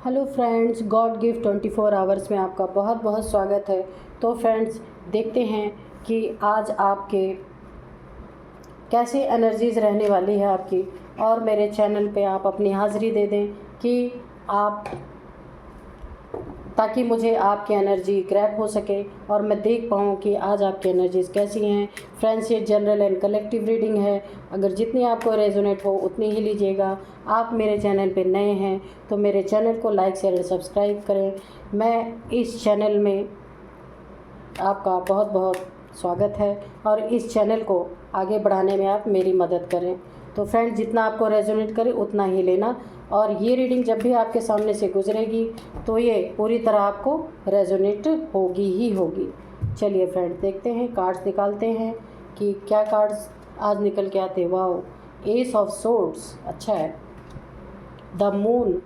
Hello friends, God gift 24 hours में आपका बहुत बहुत स्वागत है। तो फ्रेंड्स, देखते हैं कि आज आपके कैसी एनर्जीज़ रहने वाली है आपकी, और मेरे चैनल पे आप अपनी हाज़िरी दे दें कि आप ताकि मुझे आपकी एनर्जी ग्रैब हो सके और मैं देख पाऊँ कि आज आपकी एनर्जीज़ कैसी हैं। फ्रेंड्स, ये जनरल एंड कलेक्टिव रीडिंग है। अगर जितनी आपको रेजोनेट हो उतनी ही लीजिएगा। आप मेरे चैनल पे नए हैं तो मेरे चैनल को लाइक शेयर और सब्सक्राइब करें। मैं इस चैनल में आपका बहुत बहुत स्वागत है और इस चैनल को आगे बढ़ाने में आप मेरी मदद करें। तो फ्रेंड्स, जितना आपको रेजोनेट करे उतना ही लेना, और ये रीडिंग जब भी आपके सामने से गुजरेगी तो ये पूरी तरह आपको रेजोनेट होगी ही होगी। चलिए फ्रेंड्स, देखते हैं, कार्ड्स निकालते हैं कि क्या कार्ड्स आज निकल के आते। वाओ, एस ऑफ सोर्ड्स, अच्छा है। The moon,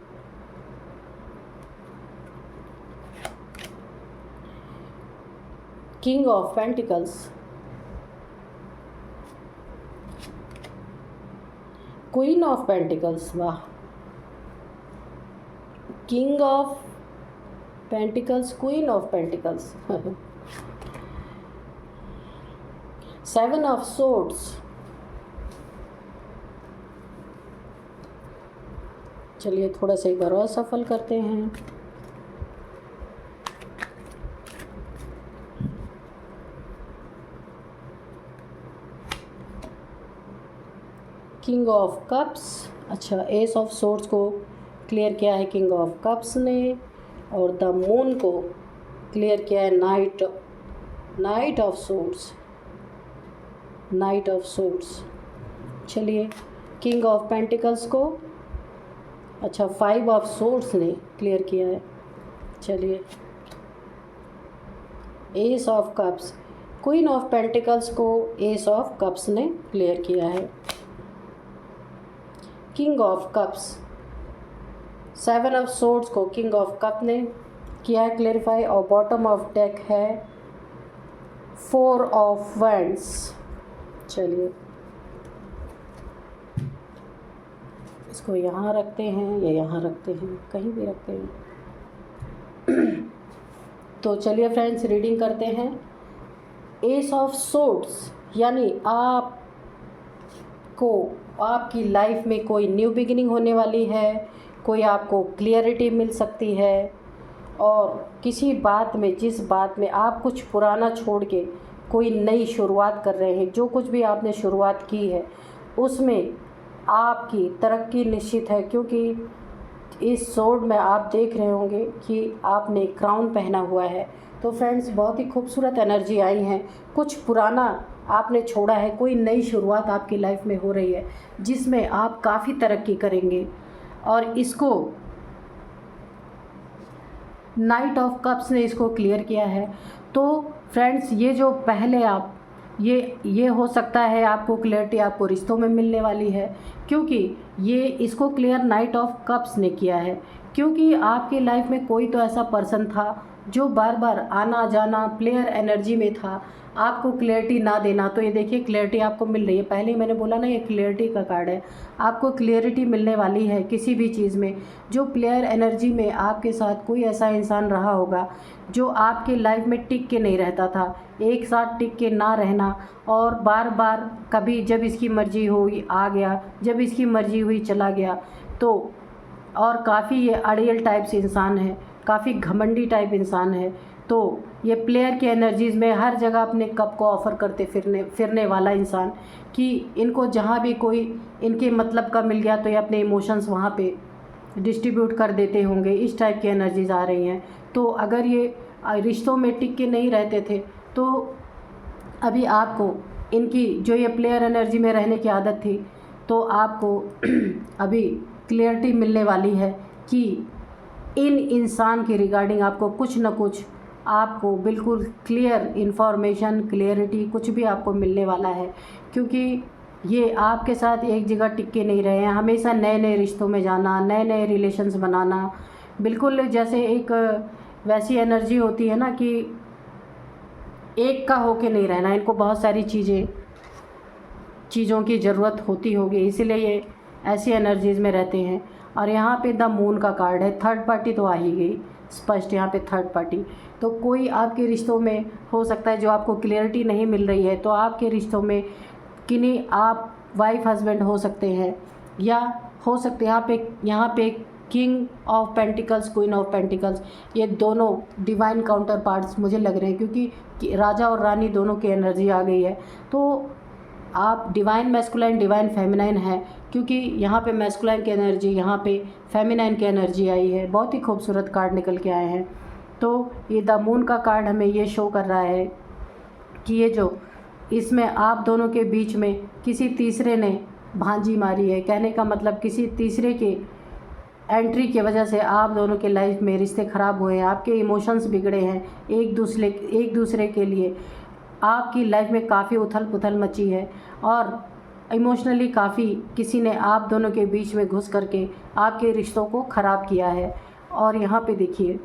king of pentacles, queen of pentacles, वाह, king of pentacles, queen of pentacles, seven of swords. चलिए थोड़ा सा एक बार और सफल करते हैं। किंग ऑफ कप्स, अच्छा, एस ऑफ सोर्ड्स को क्लियर किया है किंग ऑफ कप्स ने, और द मून को क्लियर किया है night of swords, night of swords. चलिए, किंग ऑफ पेंटिकल्स को, अच्छा, फाइव ऑफ सोर्ड्स ने क्लियर किया है। चलिए, S of cups, queen of pentacles को एस ऑफ कप्स ने क्लियर किया है। King of cups, seven of swords को किंग ऑफ कप ने किया है क्लेरिफाई, और बॉटम ऑफ डेक है फोर ऑफ वैंड्स। चलिए, इसको यहाँ रखते हैं या यहाँ रखते हैं, कहीं भी रखते हैं। तो चलिए फ्रेंड्स, रीडिंग करते हैं। एस ऑफ सोर्ड्स यानी आपको आपकी लाइफ में कोई न्यू बिगिनिंग होने वाली है, कोई आपको क्लियरिटी मिल सकती है, और किसी बात में, जिस बात में आप कुछ पुराना छोड़ के कोई नई शुरुआत कर रहे हैं, जो कुछ भी आपने शुरुआत की है उसमें आपकी तरक्की निश्चित है। क्योंकि इस सोर्ड में आप देख रहे होंगे कि आपने क्राउन पहना हुआ है। तो फ्रेंड्स, बहुत ही खूबसूरत एनर्जी आई है। कुछ पुराना आपने छोड़ा है, कोई नई शुरुआत आपकी लाइफ में हो रही है जिसमें आप काफ़ी तरक्की करेंगे। और इसको नाइट ऑफ कप्स ने इसको क्लियर किया है। तो फ्रेंड्स, ये जो पहले आप ये हो सकता है आपको क्लियरिटी आपको रिश्तों में मिलने वाली है, क्योंकि ये इसको क्लियर नाइट ऑफ कप्स ने किया है। क्योंकि आपकी लाइफ में कोई तो ऐसा पर्सन था जो बार बार आना जाना प्लेयर एनर्जी में था, आपको क्लियरिटी ना देना। तो ये देखिए, क्लियरिटी आपको मिल रही है। पहले ही मैंने बोला ना, ये क्लियरिटी का कार्ड है। आपको क्लियरिटी मिलने वाली है किसी भी चीज़ में। जो प्लेयर एनर्जी में आपके साथ कोई ऐसा इंसान रहा होगा जो आपके लाइफ में टिक के नहीं रहता था, एक साथ टिक के ना रहना, और बार बार कभी जब इसकी मर्ज़ी हुई आ गया, जब इसकी मर्ज़ी हुई चला गया। तो और काफ़ी ये अड़ियल टाइप से इंसान है, काफ़ी घमंडी टाइप इंसान है। तो ये प्लेयर की एनर्जीज़ में हर जगह अपने कप को ऑफ़र करते फिरने वाला इंसान, कि इनको जहाँ भी कोई इनके मतलब का मिल गया तो ये अपने इमोशंस वहाँ पे डिस्ट्रीब्यूट कर देते होंगे। इस टाइप की एनर्जीज़ आ रही हैं। तो अगर ये रिश्तों में टिक के नहीं रहते थे तो अभी आपको इनकी जो ये प्लेयर एनर्जी में रहने की आदत थी, तो आपको अभी क्लियरिटी मिलने वाली है कि इन इंसान के रिगार्डिंग आपको कुछ न कुछ, आपको बिल्कुल क्लियर इन्फॉर्मेशन, क्लियरिटी कुछ भी आपको मिलने वाला है। क्योंकि ये आपके साथ एक जगह टिक के नहीं रहे हैं, हमेशा नए नए रिश्तों में जाना, नए नए रिलेशंस बनाना, बिल्कुल जैसे एक वैसी एनर्जी होती है ना कि एक का होके नहीं रहना। इनको बहुत सारी चीज़ों की ज़रूरत होती होगी, इसीलिए ये ऐसी एनर्जीज़ में रहते हैं। और यहाँ पे द मून का कार्ड है, थर्ड पार्टी तो आ ही गई स्पष्ट यहाँ पे थर्ड पार्टी। तो कोई आपके रिश्तों में हो सकता है जो आपको क्लियरिटी नहीं मिल रही है, तो आपके रिश्तों में किन्हीं आप वाइफ हस्बैंड हो सकते हैं, या हो सकते हैं यहाँ पे king of pentacles, queen of pentacles, ये दोनों डिवाइन काउंटर पार्ट्स मुझे लग रहे हैं, क्योंकि राजा और रानी दोनों की एनर्जी आ गई है। तो आप डिवाइन मैस्कुलाइन डिवाइन फेमिनाइन है, क्योंकि यहाँ पे मैस्कुलाइन की एनर्जी, यहाँ पे फेमिनाइन की एनर्जी आई है। बहुत ही खूबसूरत कार्ड निकल के आए हैं। तो ये द मून का कार्ड हमें ये शो कर रहा है कि ये जो इसमें आप दोनों के बीच में किसी तीसरे ने भांजी मारी है। कहने का मतलब किसी तीसरे के एंट्री की वजह से आप दोनों के लाइफ में रिश्ते ख़राब हुए हैं, आपके इमोशंस बिगड़े हैं एक दूसरे के लिए। आपकी लाइफ में काफ़ी उथल पुथल मची है और इमोशनली काफ़ी किसी ने आप दोनों के बीच में घुस करके आपके रिश्तों को ख़राब किया है। और यहाँ पे देखिए,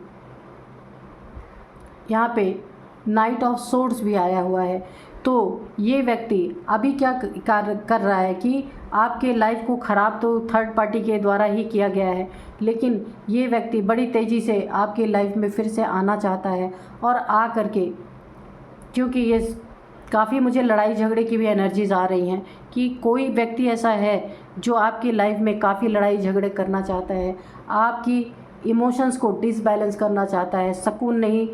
यहाँ पे नाइट ऑफ सोर्ड्स भी आया हुआ है। तो ये व्यक्ति अभी क्या कर रहा है कि आपके लाइफ को ख़राब तो थर्ड पार्टी के द्वारा ही किया गया है, लेकिन ये व्यक्ति बड़ी तेज़ी से आपकी लाइफ में फिर से आना चाहता है। और आ करके, क्योंकि ये काफ़ी मुझे लड़ाई झगड़े की भी एनर्जीज़ आ रही हैं कि कोई व्यक्ति ऐसा है जो आपकी लाइफ में काफ़ी लड़ाई झगड़े करना चाहता है, आपकी इमोशंस को डिसबैलेंस करना चाहता है, सुकून नहीं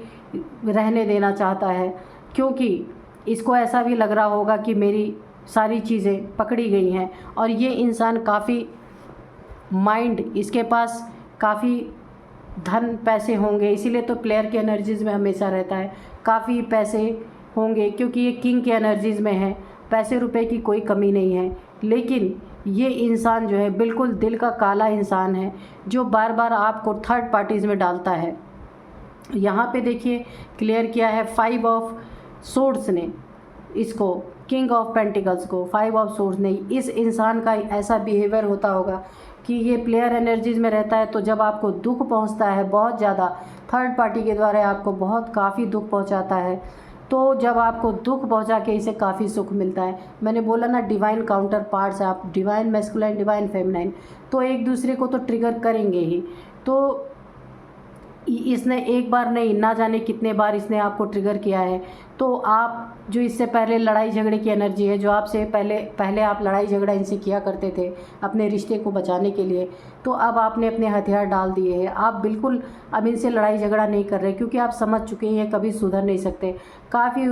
रहने देना चाहता है, क्योंकि इसको ऐसा भी लग रहा होगा कि मेरी सारी चीज़ें पकड़ी गई हैं। और ये इंसान काफ़ी माइंड, इसके पास काफ़ी धन पैसे होंगे, इसीलिए तो प्लेयर की एनर्जीज़ में हमेशा रहता है, काफ़ी पैसे होंगे, क्योंकि ये किंग की एनर्जीज़ में है, पैसे रुपए की कोई कमी नहीं है। लेकिन ये इंसान जो है बिल्कुल दिल का काला इंसान है, जो बार बार आपको थर्ड पार्टीज़ में डालता है। यहाँ पे देखिए क्लियर किया है 5 ऑफ सोर्ड्स ने इसको, किंग ऑफ पेंटिकल्स को 5 ऑफ सोर्ड्स ने। इस इंसान का ऐसा बिहेवियर होता होगा कि ये प्लेयर एनर्जीज़ में रहता है, तो जब आपको दुख पहुंचता है बहुत ज़्यादा, थर्ड पार्टी के द्वारा आपको काफ़ी दुख पहुंचाता है, तो जब आपको दुख पहुंचा के इसे काफ़ी सुख मिलता है। मैंने बोला ना डिवाइन काउंटर पार्ट्स, आप डिवाइन मैस्कुलाइन डिवाइन फेमिनाइन, तो एक दूसरे को तो ट्रिगर करेंगे ही। तो इसने एक बार नहीं, ना जाने कितने बार इसने आपको ट्रिगर किया है। तो आप जो इससे पहले लड़ाई झगड़े की एनर्जी है, जो आपसे पहले आप लड़ाई झगड़ा इनसे किया करते थे अपने रिश्ते को बचाने के लिए, तो अब आपने अपने हथियार डाल दिए हैं। आप बिल्कुल अब इनसे लड़ाई झगड़ा नहीं कर रहे, क्योंकि आप समझ चुके हैं कभी सुधर नहीं सकते। काफ़ी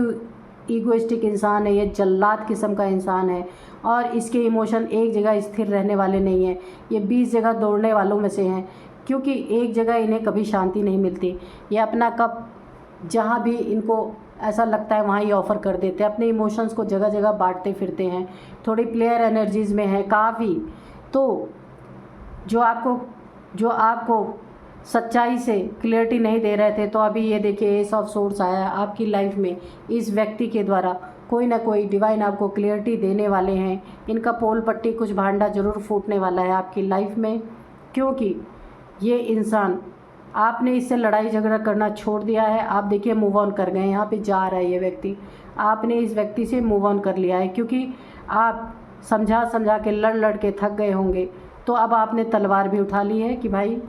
ईगोइस्टिक इंसान है ये, जल्लाद किस्म का इंसान है, और इसके इमोशन एक जगह स्थिर रहने वाले नहीं हैं। ये 20 जगह दौड़ने वालों में से हैं, क्योंकि एक जगह इन्हें कभी शांति नहीं मिलती। ये अपना कप जहाँ भी इनको ऐसा लगता है वहाँ ही ऑफ़र कर देते हैं, अपने इमोशंस को जगह जगह बांटते फिरते हैं, थोड़ी प्लेयर एनर्जीज़ में है काफ़ी। तो जो आपको सच्चाई से क्लियरिटी नहीं दे रहे थे, तो अभी ये देखिए एस ऑफ सोर्ड्स आया आपकी लाइफ में। इस व्यक्ति के द्वारा कोई ना कोई डिवाइन आपको क्लियरिटी देने वाले हैं। इनका पोल पट्टी कुछ भांडा ज़रूर फूटने वाला है आपकी लाइफ में, क्योंकि ये इंसान, आपने इससे लड़ाई झगड़ा करना छोड़ दिया है। आप देखिए मूव ऑन कर गए, यहाँ पे जा रहा है ये व्यक्ति, आपने इस व्यक्ति से मूव ऑन कर लिया है, क्योंकि आप समझा के लड़ के थक गए होंगे। तो अब आपने तलवार भी उठा ली है कि भाई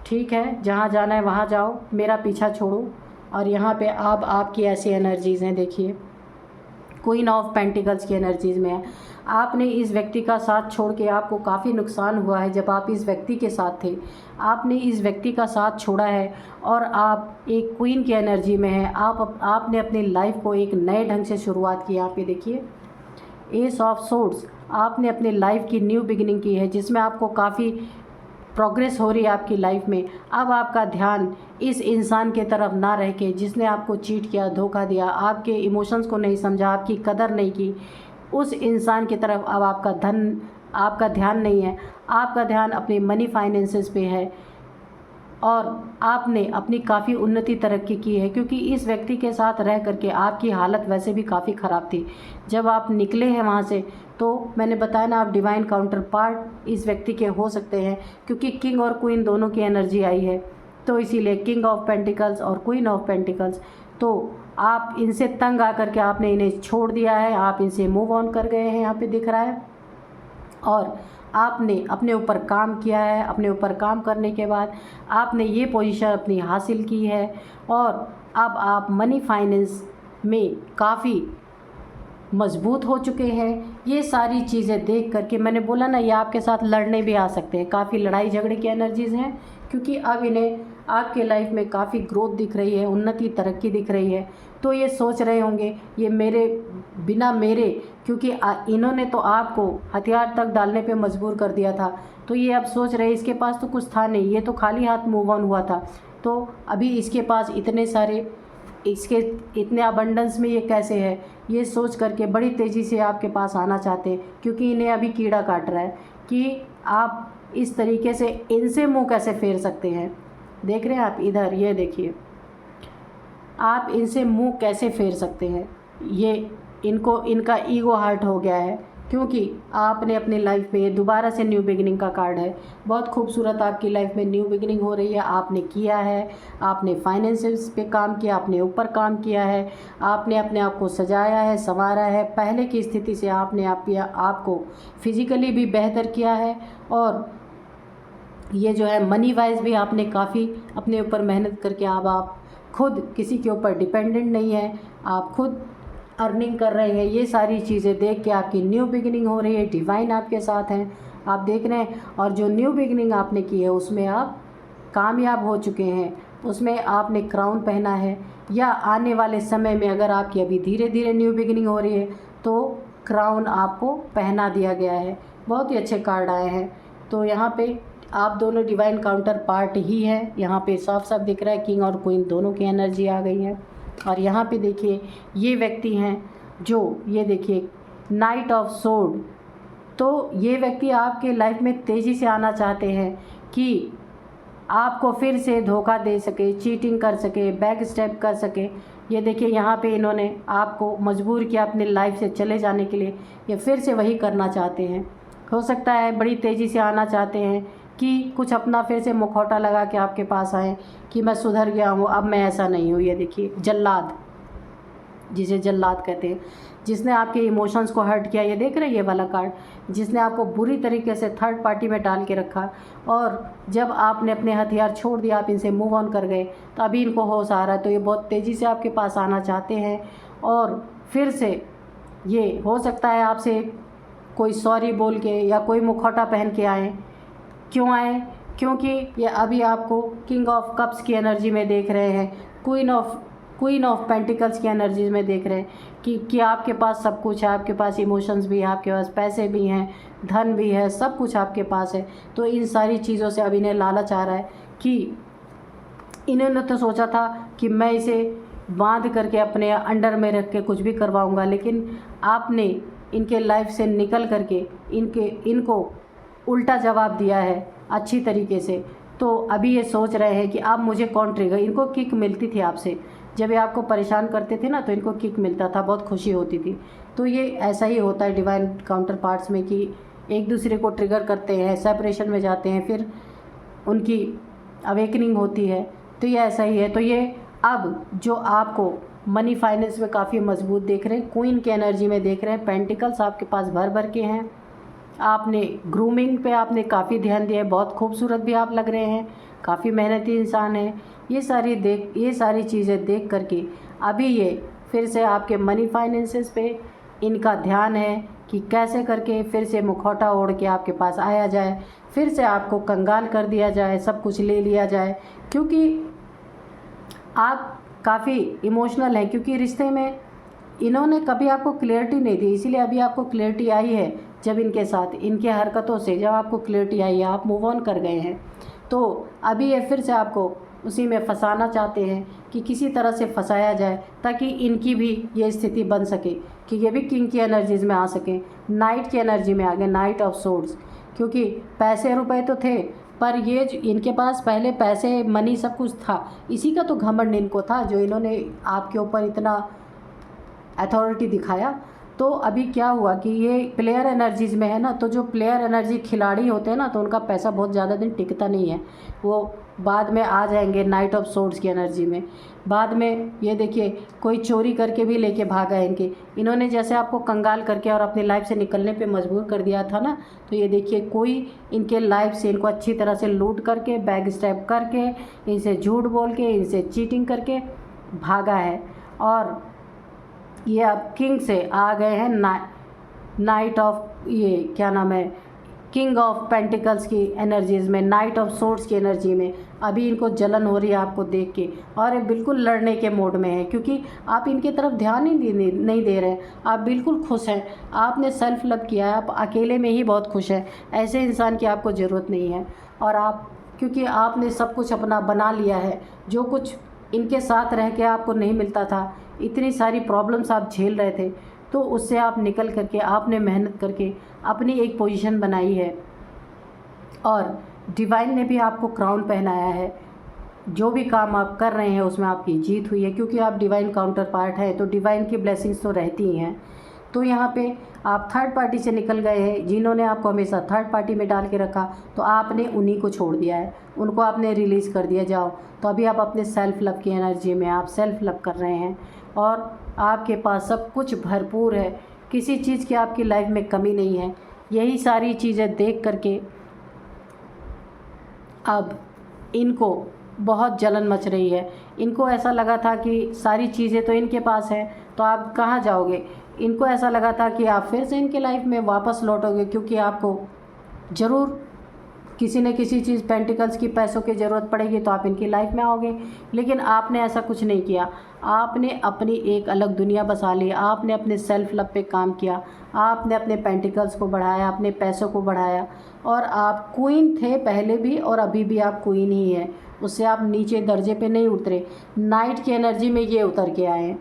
ठीक है, जहाँ जाना है वहाँ जाओ, मेरा पीछा छोड़ो। और यहाँ पे अब आपकी ऐसी एनर्जीज़ हैं, देखिए क्वीन ऑफ पेंटिकल्स की एनर्जीज़ में है। आपने इस व्यक्ति का साथ छोड़ के, आपको काफ़ी नुकसान हुआ है जब आप इस व्यक्ति के साथ थे, आपने इस व्यक्ति का साथ छोड़ा है और आप एक क्वीन की एनर्जी में हैं। आपने अपनी लाइफ को एक नए ढंग से शुरुआत की। यहाँ पे देखिए एस ऑफ सोर्ड्स, आपने अपनी लाइफ की न्यू बिगिनिंग की है, जिसमें आपको काफ़ी प्रोग्रेस हो रही है आपकी लाइफ में। अब आपका ध्यान इस इंसान के तरफ ना रह के, जिसने आपको चीट किया, धोखा दिया, आपके इमोशंस को नहीं समझा, आपकी कदर नहीं की, उस इंसान की तरफ अब आपका ध्यान नहीं है। आपका ध्यान अपने मनी फाइनेंसेस पे है, और आपने अपनी काफ़ी उन्नति तरक्की की है, क्योंकि इस व्यक्ति के साथ रह करके आपकी हालत वैसे भी काफ़ी ख़राब थी। जब आप निकले हैं वहाँ से, तो मैंने बताया ना, आप डिवाइन काउंटर पार्ट इस व्यक्ति के हो सकते हैं, क्योंकि किंग और क्वीन दोनों की एनर्जी आई है। तो इसीलिए किंग ऑफ पेंटिकल्स और क्वीन ऑफ पेंटिकल्स, तो आप इनसे तंग आकर के आपने इन्हें छोड़ दिया है, आप इनसे मूव ऑन कर गए हैं, यहाँ पे दिख रहा है। और आपने अपने ऊपर काम किया है, अपने ऊपर काम करने के बाद आपने ये पोजीशन अपनी हासिल की है और अब आप मनी फाइनेंस में काफ़ी मजबूत हो चुके हैं। ये सारी चीज़ें देख करके मैंने बोला ना, ये आपके साथ लड़ने भी आ सकते हैं, काफ़ी लड़ाई झगड़े की एनर्जीज़ हैं, क्योंकि अब इन्हें आपके लाइफ में काफ़ी ग्रोथ दिख रही है, उन्नति तरक्की दिख रही है। तो ये सोच रहे होंगे ये मेरे बिना मेरे, क्योंकि इन्होंने तो आपको हथियार तक डालने पे मजबूर कर दिया था, तो ये अब सोच रहे इसके पास तो कुछ था नहीं, ये तो खाली हाथ मूव ऑन हुआ था, तो अभी इसके पास इतने सारे, इसके इतने अबंडेंस में ये कैसे है, ये सोच करके बड़ी तेज़ी से आपके पास आना चाहते हैं, क्योंकि इन्हें अभी कीड़ा काट रहा है कि आप इस तरीके से इनसे मुंह कैसे फेर सकते हैं। देख रहे हैं आप इधर, ये देखिए आप इनसे मुंह कैसे फेर सकते हैं। ये इनको इनका ईगो हर्ट हो गया है, क्योंकि आपने अपनी लाइफ में, ये दोबारा से न्यू बिगिनिंग का कार्ड है, बहुत खूबसूरत आपकी लाइफ में न्यू बिगिनिंग हो रही है। आपने किया है, आपने फाइनेंसेस पे काम किया, आपने ऊपर काम किया है, आपने अपने आप को सजाया है, संवारा है, पहले की स्थिति से आपने आपको फिज़िकली भी बेहतर किया है। और ये जो है मनी वाइज भी आपने काफ़ी अपने ऊपर मेहनत करके अब आप खुद किसी के ऊपर डिपेंडेंट नहीं है, आप खुद अर्निंग कर रहे हैं। ये सारी चीज़ें देख के आपकी न्यू बिगिनिंग हो रही है, डिवाइन आपके साथ हैं, आप देख रहे हैं। और जो न्यू बिगिनिंग आपने की है उसमें आप कामयाब हो चुके हैं, उसमें आपने क्राउन पहना है, या आने वाले समय में अगर आपकी अभी धीरे धीरे न्यू बिगिनिंग हो रही है तो क्राउन आपको पहना दिया गया है। बहुत ही अच्छे कार्ड आए हैं। तो यहाँ पे आप दोनों डिवाइन काउंटर पार्ट ही हैं, यहाँ पे साफ साफ दिख रहा है किंग और क्वीन दोनों की एनर्जी आ गई है। और यहाँ पे देखिए ये व्यक्ति हैं जो, ये देखिए नाइट ऑफ सोर्ड, तो ये व्यक्ति आपके लाइफ में तेज़ी से आना चाहते हैं कि आपको फिर से धोखा दे सके, चीटिंग कर सके, बैक स्टेप कर सके। ये देखिए यहाँ पे इन्होंने आपको मजबूर किया अपनी लाइफ से चले जाने के लिए, ये फिर से वही करना चाहते हैं। हो सकता है बड़ी तेज़ी से आना चाहते हैं कि कुछ अपना फिर से मुखौटा लगा के आपके पास आएँ कि मैं सुधर गया हूँ, अब मैं ऐसा नहीं हूँ। ये देखिए जल्लाद, जिसे जल्लाद कहते हैं, जिसने आपके इमोशंस को हर्ट किया। ये देख रहे हैं ये वाला कार्ड, जिसने आपको बुरी तरीके से थर्ड पार्टी में डाल के रखा, और जब आपने अपने हथियार छोड़ दिया, आप इनसे मूव ऑन कर गए, तो अभी इनको होश आ रहा है, तो ये बहुत तेज़ी से आपके पास आना चाहते हैं। और फिर से ये हो सकता है आपसे कोई सॉरी बोल के या कोई मुखौटा पहन के आएँ। क्यों आए? क्योंकि ये अभी आपको किंग ऑफ कप्स की एनर्जी में देख रहे हैं, क्वीन ऑफ पेंटिकल्स की एनर्जी में देख रहे हैं कि आपके पास सब कुछ है, आपके पास इमोशंस भी है, आपके पास पैसे भी हैं, धन भी है, सब कुछ आपके पास है। तो इन सारी चीज़ों से अब इन्हें लालच आ रहा है कि इन्होंने तो सोचा था कि मैं इसे बांध करके अपने अंडर में रख के कुछ भी करवाऊँगा, लेकिन आपने इनके लाइफ से निकल करके इनको उल्टा जवाब दिया है अच्छी तरीके से। तो अभी ये सोच रहे हैं कि अब मुझे कौन ट्रिगर, इनको किक मिलती थी आपसे, जब ये आपको परेशान करते थे ना तो इनको किक मिलता था, बहुत खुशी होती थी। तो ये ऐसा ही होता है डिवाइन काउंटर पार्ट्स में कि एक दूसरे को ट्रिगर करते हैं, सेपरेशन में जाते हैं, फिर उनकी अवेकनिंग होती है। तो ये ऐसा ही है। तो ये अब जो आपको मनी फाइनेंस में काफ़ी मजबूत देख रहे हैं, क्वीन की एनर्जी में देख रहे हैं, पेंटिकल्स आपके पास भर भर के हैं। आपने ग्रूमिंग पे आपने काफ़ी ध्यान दिया है, बहुत खूबसूरत भी आप लग रहे हैं, काफ़ी मेहनती इंसान हैं। ये सारी चीज़ें देख करके अभी ये फिर से आपके मनी फाइनेंसेस पे इनका ध्यान है कि कैसे करके फिर से मुखौटा ओढ़ के आपके पास आया जाए, फिर से आपको कंगाल कर दिया जाए, सब कुछ ले लिया जाए। क्योंकि आप काफ़ी इमोशनल हैं, क्योंकि रिश्ते में इन्होंने कभी आपको क्लियरिटी नहीं दी, इसीलिए अभी आपको क्लियरिटी आई है। जब इनके साथ इनके हरकतों से जब आपको क्लियरिटी आई है, आप मूव ऑन कर गए हैं, तो अभी ये फिर से आपको उसी में फंसाना चाहते हैं कि किसी तरह से फंसाया जाए, ताकि इनकी भी ये स्थिति बन सके कि ये भी किंग की एनर्जीज़ में आ सकें, नाइट की एनर्जी में आ गए, नाइट ऑफ सोर्ड्स। क्योंकि पैसे रुपए तो थे, पर ये इनके पास पहले पैसे मनी सब कुछ था, इसी का तो घमंड इनको था, जो इन्होंने आपके ऊपर इतना अथॉरिटी दिखाया। तो अभी क्या हुआ कि ये प्लेयर एनर्जीज़ में है ना, तो जो प्लेयर एनर्जी खिलाड़ी होते हैं ना, तो उनका पैसा बहुत ज़्यादा दिन टिकता नहीं है, वो बाद में आ जाएंगे नाइट ऑफ सोर्ड्स की एनर्जी में। बाद में ये देखिए कोई चोरी करके भी लेके भागा है इन्होंने जैसे आपको कंगाल करके और अपनी लाइफ से निकलने पे मजबूर कर दिया था ना, तो ये देखिए कोई इनके लाइफ से इनको अच्छी तरह से लूट करके, बैग स्टैप करके, इनसे झूठ बोल के, इनसे चीटिंग करके भागा है। और ये अब किंग से आ गए हैं नाइट ऑफ, ये क्या नाम है, किंग ऑफ पेंटिकल्स की एनर्जीज़ में, नाइट ऑफ सोर्ड्स की एनर्जी में। अभी इनको जलन हो रही है आपको देख के, और ये बिल्कुल लड़ने के मोड में है, क्योंकि आप इनकी तरफ ध्यान ही नहीं दे रहे। आप बिल्कुल खुश हैं, आपने सेल्फ लव किया है, आप अकेले में ही बहुत खुश हैं। ऐसे इंसान की आपको ज़रूरत नहीं है। और आप, क्योंकि आपने सब कुछ अपना बना लिया है, जो कुछ इनके साथ रह के आपको नहीं मिलता था, इतनी सारी प्रॉब्लम्स आप झेल रहे थे, तो उससे आप निकल करके आपने मेहनत करके अपनी एक पोजीशन बनाई है, और डिवाइन ने भी आपको क्राउन पहनाया है। जो भी काम आप कर रहे हैं उसमें आपकी जीत हुई है, क्योंकि आप डिवाइन काउंटर पार्ट है, तो डिवाइन की ब्लेसिंग्स तो रहती ही हैं। तो यहाँ पे आप थर्ड पार्टी से निकल गए हैं, जिन्होंने आपको हमेशा थर्ड पार्टी में डाल के रखा, तो आपने उन्हीं को छोड़ दिया है, उनको आपने रिलीज़ कर दिया। जाओ, तो अभी आप अपने सेल्फ लव की एनर्जी में आप सेल्फ लव कर रहे हैं, और आपके पास सब कुछ भरपूर है, किसी चीज़ की आपकी लाइफ में कमी नहीं है। यही सारी चीज़ें देख करके अब इनको बहुत जलन मच रही है। इनको ऐसा लगा था कि सारी चीज़ें तो इनके पास है, तो आप कहाँ जाओगे। इनको ऐसा लगा था कि आप फिर से इनके लाइफ में वापस लौटोगे, क्योंकि आपको ज़रूर किसी न किसी चीज़, पेंटिकल्स की पैसों की ज़रूरत पड़ेगी, तो आप इनकी लाइफ में आओगे। लेकिन आपने ऐसा कुछ नहीं किया, आपने अपनी एक अलग दुनिया बसा ली। आपने अपने सेल्फ लव पे काम किया, आपने अपने पेंटिकल्स को बढ़ाया, अपने पैसों को बढ़ाया, और आप क्वीन थे पहले भी, और अभी भी आप क्वीन ही हैं। उससे आप नीचे दर्जे पे नहीं उतरे, नाइट की एनर्जी में ये उतर के आए हैं,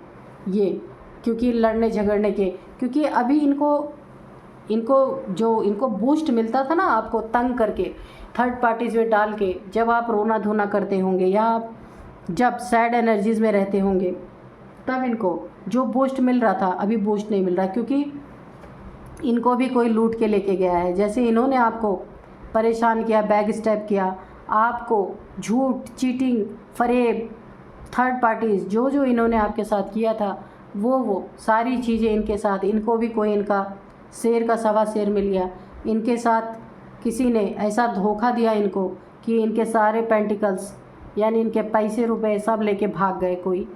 ये क्योंकि लड़ने झगड़ने के, क्योंकि अभी इनको बूस्ट मिलता था ना, आपको तंग करके थर्ड पार्टीज़ में डाल के, जब आप रोना धोना करते होंगे या आप जब सैड एनर्जीज़ में रहते होंगे, तब इनको जो बूस्ट मिल रहा था अभी बूस्ट नहीं मिल रहा, क्योंकि इनको भी कोई लूट के लेके गया है। जैसे इन्होंने आपको परेशान किया, बैग स्टेप किया, आपको झूठ, चीटिंग, फरेब, थर्ड पार्टीज़, जो इन्होंने आपके साथ किया था, वो सारी चीज़ें इनके साथ, इनको भी कोई इनका शेर का सवा शेर मिल गया। इनके साथ किसी ने ऐसा धोखा दिया इनको कि इनके सारे पेंटिकल्स, यानी इनके पैसे रुपए सब लेके भाग गए कोई,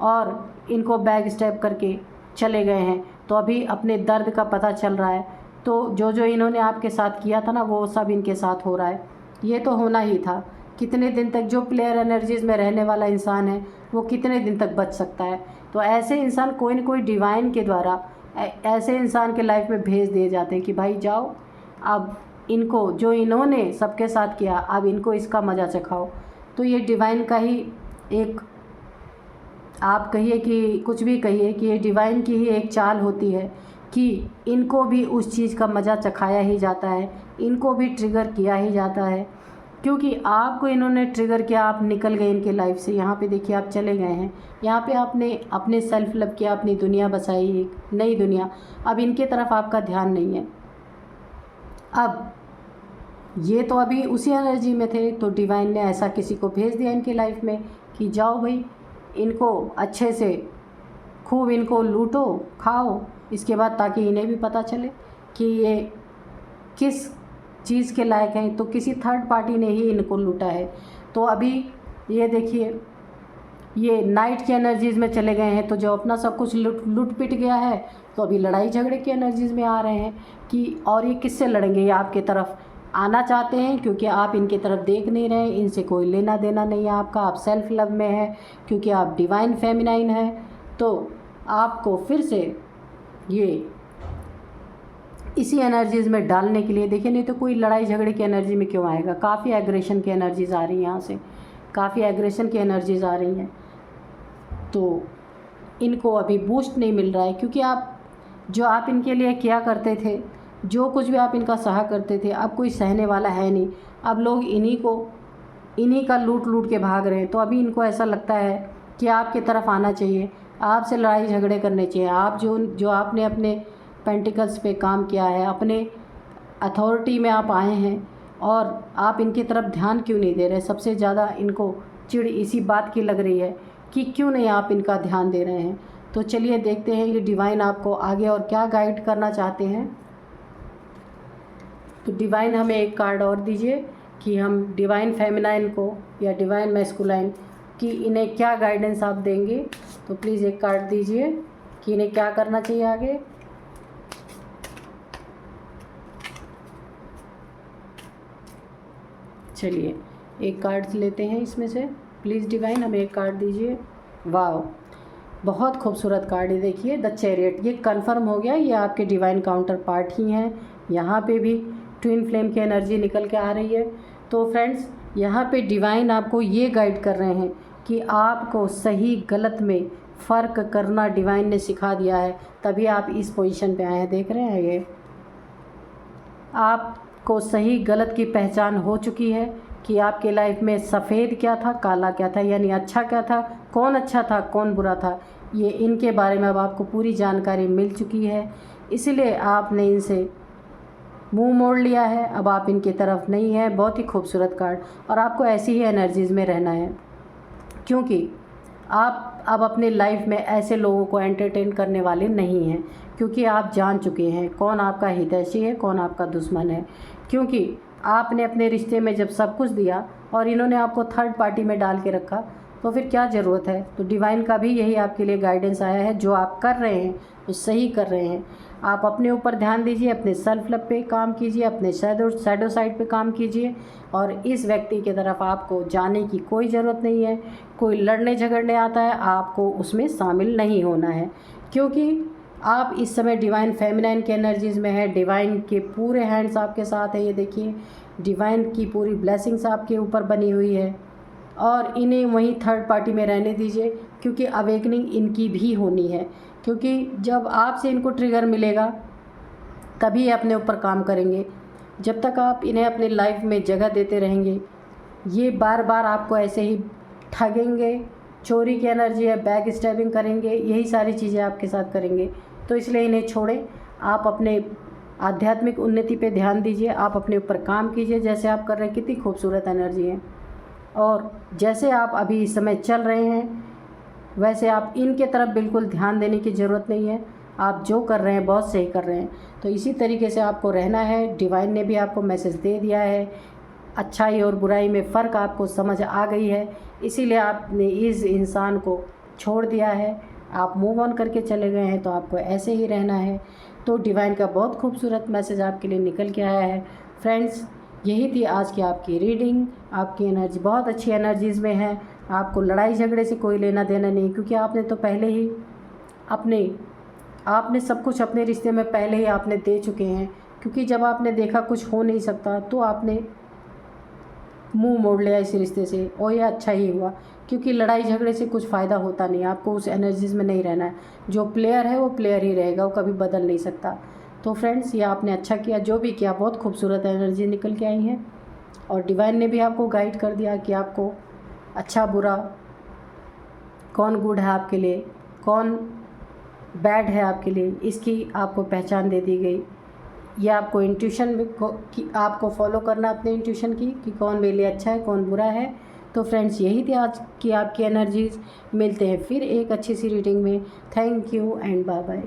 और इनको बैग स्टेप करके चले गए हैं। तो अभी अपने दर्द का पता चल रहा है। तो जो इन्होंने आपके साथ किया था ना, वो सब इनके साथ हो रहा है। ये तो होना ही था। कितने दिन तक जो प्लेयर एनर्जीज़ में रहने वाला इंसान है, वो कितने दिन तक बच सकता है। तो ऐसे इंसान कोई न कोई डिवाइन के द्वारा ऐसे इंसान के लाइफ में भेज दिए जाते हैं कि भाई जाओ, अब इनको जो इन्होंने सबके साथ किया, अब इनको इसका मज़ा चखाओ। तो ये डिवाइन का ही एक, आप कहिए कि कुछ भी कहिए, कि ये डिवाइन की ही एक चाल होती है कि इनको भी उस चीज़ का मज़ा चखाया ही जाता है, इनको भी ट्रिगर किया ही जाता है। क्योंकि आपको इन्होंने ट्रिगर किया, आप निकल गए इनके लाइफ से। यहाँ पे देखिए आप चले गए हैं, यहाँ पे आपने अपने सेल्फ लव किया, अपनी दुनिया बसाई, एक नई दुनिया। अब इनके तरफ आपका ध्यान नहीं है। अब ये तो अभी उसी एनर्जी में थे, तो डिवाइन ने ऐसा किसी को भेज दिया इनकी लाइफ में कि जाओ भाई, इनको अच्छे से खूब इनको लूटो, खाओ, इसके बाद ताकि इन्हें भी पता चले कि ये किस चीज़ के लायक हैं। तो किसी थर्ड पार्टी ने ही इनको लूटा है। तो अभी ये देखिए, ये नाइट की एनर्जीज़ में चले गए हैं, तो जो अपना सब कुछ लूट पिट गया है, तो अभी लड़ाई झगड़े की एनर्जीज़ में आ रहे हैं कि, और ये किससे लड़ेंगे। ये आपके तरफ आना चाहते हैं, क्योंकि आप इनकी तरफ देख नहीं रहे, इनसे कोई लेना देना नहीं है आपका, आप सेल्फ लव में है, क्योंकि आप डिवाइन फेमिनाइन है। तो आपको फिर से ये इसी एनर्जीज़ में डालने के लिए, देखिए नहीं तो कोई लड़ाई झगड़े की एनर्जी में क्यों आएगा। काफ़ी एग्रेशन की एनर्जीज़ आ रही हैं यहाँ से, काफ़ी एग्रेशन की एनर्जीज़ आ रही हैं। तो इनको अभी बूस्ट नहीं मिल रहा है, क्योंकि आप इनके लिए क्या करते थे, जो कुछ भी आप इनका सहा करते थे, अब कोई सहने वाला है नहीं। अब लोग इन्हीं का लूट के भाग रहे हैं। तो अभी इनको ऐसा लगता है कि आपकी तरफ आना चाहिए, आपसे लड़ाई झगड़े करने चाहिए। आप जो आपने अपने पेंटिकल्स पे काम किया है, अपने अथॉरिटी में आप आए हैं और आप इनकी तरफ ध्यान क्यों नहीं दे रहे। सबसे ज़्यादा इनको चिढ़ इसी बात की लग रही है कि क्यों नहीं आप इनका ध्यान दे रहे हैं। तो चलिए देखते हैं कि डिवाइन आपको आगे और क्या गाइड करना चाहते हैं। तो डिवाइन हमें एक कार्ड और दीजिए कि हम डिवाइन फेमिनाइन को या डिवाइन मैस्कुलाइन कि इन्हें क्या गाइडेंस आप देंगे। तो प्लीज़ एक कार्ड दीजिए कि इन्हें क्या करना चाहिए आगे। चलिए एक कार्ड लेते हैं इसमें से। प्लीज़ डिवाइन हमें एक कार्ड दीजिए। वाह, बहुत खूबसूरत कार्ड है। देखिए द चैरियट, ये कंफर्म हो गया, ये आपके डिवाइन काउंटर पार्ट ही हैं। यहाँ पे भी ट्विन फ्लेम की एनर्जी निकल के आ रही है। तो फ्रेंड्स यहाँ पे डिवाइन आपको ये गाइड कर रहे हैं कि आपको सही गलत में फ़र्क करना डिवाइन ने सिखा दिया है, तभी आप इस पोजीशन पे आए हैं। देख रहे हैं ये आपको सही गलत की पहचान हो चुकी है कि आपके लाइफ में सफ़ेद क्या था, काला क्या था, यानी अच्छा क्या था, कौन अच्छा था, कौन बुरा था। ये इनके बारे में अब आपको पूरी जानकारी मिल चुकी है, इसलिए आपने इनसे मुंह मोड़ लिया है। अब आप इनकी तरफ नहीं है। बहुत ही खूबसूरत कार्ड, और आपको ऐसी ही एनर्जीज़ में रहना है, क्योंकि आप अब अपने लाइफ में ऐसे लोगों को एंटरटेन करने वाले नहीं हैं, क्योंकि आप जान चुके हैं कौन आपका हितैषी है, कौन आपका दुश्मन है। क्योंकि आपने अपने रिश्ते में जब सब कुछ दिया और इन्होंने आपको थर्ड पार्टी में डाल के रखा, तो फिर क्या ज़रूरत है। तो डिवाइन का भी यही आपके लिए गाइडेंस आया है, जो आप कर रहे हैं वो सही कर रहे हैं। आप अपने ऊपर ध्यान दीजिए, अपने सेल्फ लव पे काम कीजिए, अपने शैडो साइड पे काम कीजिए, और इस व्यक्ति की तरफ आपको जाने की कोई ज़रूरत नहीं है। कोई लड़ने झगड़ने आता है, आपको उसमें शामिल नहीं होना है, क्योंकि आप इस समय डिवाइन फेमिनाइन के एनर्जीज़ में है। डिवाइन के पूरे हैंड्स आपके साथ है। ये देखिए डिवाइन की पूरी ब्लेसिंग्स आपके ऊपर बनी हुई है, और इन्हें वहीं थर्ड पार्टी में रहने दीजिए, क्योंकि अवेकनिंग इनकी भी होनी है। क्योंकि जब आपसे इनको ट्रिगर मिलेगा तभी ये अपने ऊपर काम करेंगे। जब तक आप इन्हें अपने लाइफ में जगह देते रहेंगे, ये बार बार आपको ऐसे ही ठगेंगे। चोरी की एनर्जी है, बैक स्टैबिंग करेंगे, यही सारी चीज़ें आपके साथ करेंगे। तो इसलिए इन्हें छोड़ें। आप अपने आध्यात्मिक उन्नति पे ध्यान दीजिए, आप अपने ऊपर काम कीजिए जैसे आप कर रहे हैं। कितनी खूबसूरत एनर्जी है, और जैसे आप अभी इस समय चल रहे हैं वैसे आप इनके तरफ बिल्कुल ध्यान देने की ज़रूरत नहीं है। आप जो कर रहे हैं बहुत सही कर रहे हैं। तो इसी तरीके से आपको रहना है। डिवाइन ने भी आपको मैसेज दे दिया है, अच्छाई और बुराई में फ़र्क आपको समझ आ गई है, इसीलिए आपने इस इंसान को छोड़ दिया है। आप मूव ऑन करके चले गए हैं, तो आपको ऐसे ही रहना है। तो डिवाइन का बहुत खूबसूरत मैसेज आपके लिए निकल के आया है। फ्रेंड्स यही थी आज की आपकी रीडिंग। आपकी एनर्जी बहुत अच्छी एनर्जीज़ में है। आपको लड़ाई झगड़े से कोई लेना देना नहीं, क्योंकि आपने तो पहले ही आपने सब कुछ अपने रिश्ते में पहले ही आपने दे चुके हैं। क्योंकि जब आपने देखा कुछ हो नहीं सकता, तो आपने मुंह मोड़ लिया इस रिश्ते से, और ये अच्छा ही हुआ, क्योंकि लड़ाई झगड़े से कुछ फ़ायदा होता नहीं। आपको उस एनर्जीज़ में नहीं रहना है। जो प्लेयर है वो प्लेयर ही रहेगा, वो कभी बदल नहीं सकता। तो फ्रेंड्स ये आपने अच्छा किया, जो भी किया बहुत खूबसूरत एनर्जी निकल के आई हैं, और डिवाइन ने भी आपको गाइड कर दिया कि आपको अच्छा बुरा, कौन गुड है आपके लिए, कौन बैड है आपके लिए, इसकी आपको पहचान दे दी गई। ये आपको इंट्यूशन की आपको फॉलो करना अपने इंट्यूशन की कि कौन मेरे लिए अच्छा है, कौन बुरा है। तो फ्रेंड्स यही थी आज की आपकी एनर्जीज़। मिलते हैं फिर एक अच्छी सी रीडिंग में। Thank you and bye bye.